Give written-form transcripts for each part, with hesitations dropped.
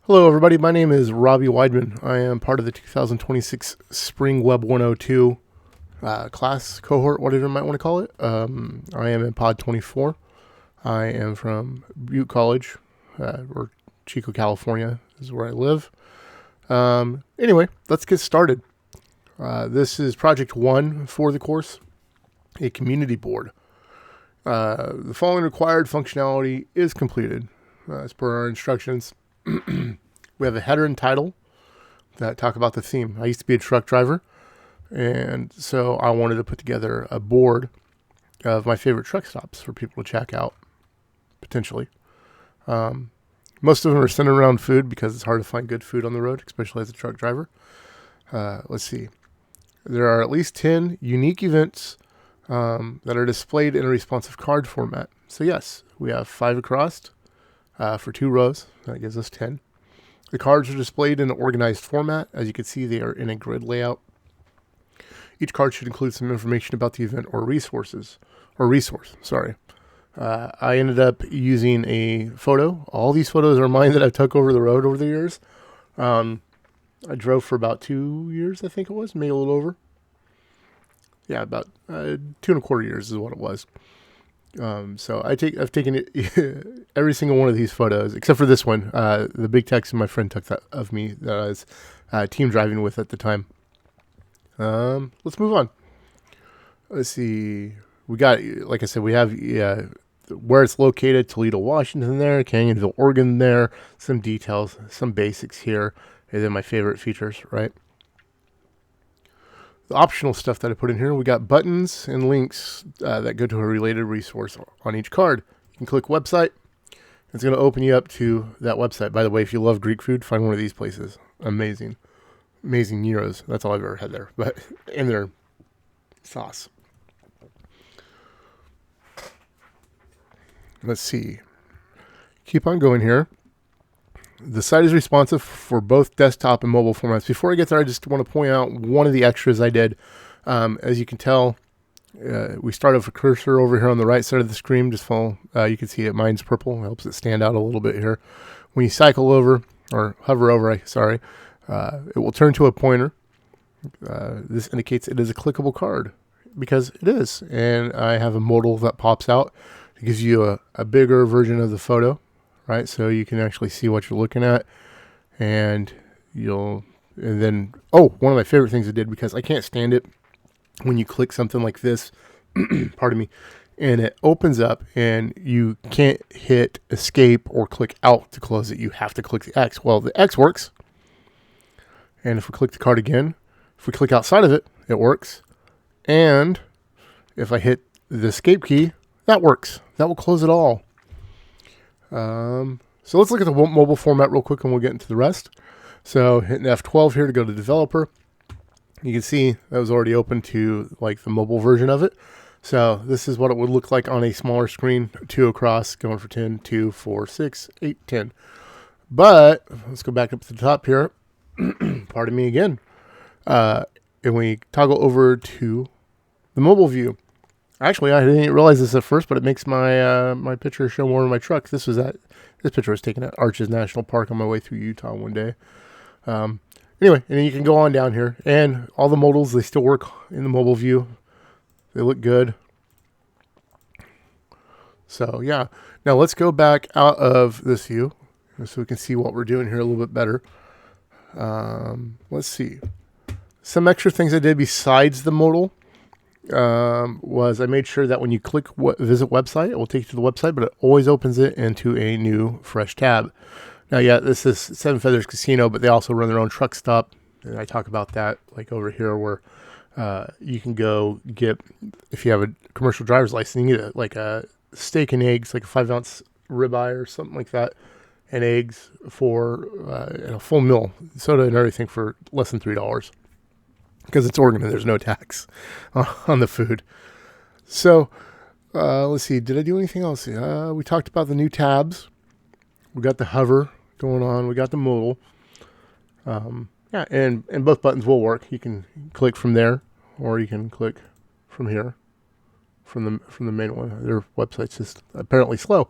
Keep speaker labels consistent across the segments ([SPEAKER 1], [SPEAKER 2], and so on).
[SPEAKER 1] Hello, everybody. My name is Robbie Weidman. I am part of the 2026 Spring Web 102 class, cohort, whatever you might want to call it. I am in Pod 24. I am from Butte College, or Chico, California is where I live. Anyway, let's get started. This is Project 1 for the course, a community board. The following required functionality is completed as per our instructions. We have a header and title that talk about the theme. I used to be a truck driver, and so I wanted to put together a board of my favorite truck stops for people to check out, potentially. Most of them are centered around food because it's hard to find good food on the road, especially as a truck driver. Let's see. There are at least 10 unique events that are displayed in a responsive card format. So yes, we have 5 across for 2 rows. That gives us 10. The cards are displayed in an organized format. As you can see, they are in a grid layout. Each card should include some information about the event or resource. I ended up using a photo. All these photos are mine that I took over the road over the years. I drove for about 2 years, I think it was, maybe a little over. Yeah, about 2.25 years is what it was. So I've taken it, every single one of these photos, except for this one. The big text my friend took that of me that I was team driving with at the time. Let's move on. Let's see. We got, like I said, we have where it's located: Toledo, Washington there, Canyonville, Oregon there, some details, some basics here, and then my favorite features, right? The optional stuff that I put in here, we got buttons and links that go to a related resource on each card. You can click website. It's going to open you up to that website. By the way, if you love Greek food, find one of these places. Amazing. Amazing gyros. That's all I've ever had there. But in their sauce. Let's see. Keep on going here. The site is responsive for both desktop and mobile formats. Before I get there, I just want to point out one of the extras I did. As you can tell, we start with a cursor over here on the right side of the screen. Just follow. You can see it. Mine's purple. It helps it stand out a little bit here. When you cycle over or hover over, it will turn to a pointer. This indicates it is a clickable card because it is. And I have a modal that pops out. It gives you a bigger version of the photo. Right, so you can actually see what you're looking at, and then one of my favorite things I did, because I can't stand it when you click something like this, pardon me, and it opens up and you can't hit escape or click out to close it. You have to click the X. Well, the X works, and if we click the card again, if we click outside of it, it works, and if I hit the escape key, that works. That will close it all. So let's look at the mobile format real quick and we'll get into the rest. So hitting F12 here to go to developer. You can see that was already open to like the mobile version of it. So this is what it would look like on a smaller screen. 2 across, going for 10, 2, 4, 6, 8, 10. But let's go back up to the top here. Pardon me again. And we toggle over to the mobile view. Actually, I didn't realize this at first, but it makes my my picture show more of my truck. This picture was taken at Arches National Park on my way through Utah one day. Anyway, and then you can go on down here, and all the modals, they still work in the mobile view. They look good. So yeah, now let's go back out of this view so we can see what we're doing here a little bit better. Let's see. Some extra things I did besides the modal. Was I made sure that when you click visit website, it will take you to the website, but it always opens it into a new fresh tab. Now, yeah, this is Seven Feathers Casino, but they also run their own truck stop. And I talk about that like over here where you can go get, if you have a commercial driver's license, you can get like a steak and eggs, like a 5-ounce ribeye or something like that, and eggs for a full meal, soda and everything for less than $3. Because it's Oregon and there's no tax on the food. So, let's see. Did I do anything else? We talked about the new tabs. We got the hover going on. We got the modal. Yeah, and both buttons will work. You can click from there, or you can click from here, from the main one. Their website's just apparently slow.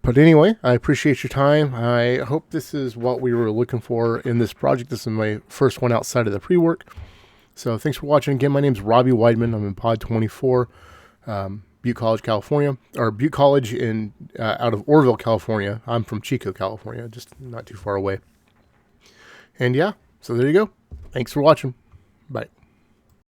[SPEAKER 1] But anyway, I appreciate your time. I hope this is what we were looking for in this project. This is my first one outside of the pre-work. So thanks for watching. Again, my name is Robbie Weidman. I'm in Pod 24, Butte College, California, or Butte College out of Orville, California. I'm from Chico, California, just not too far away. And yeah, so there you go. Thanks for watching. Bye.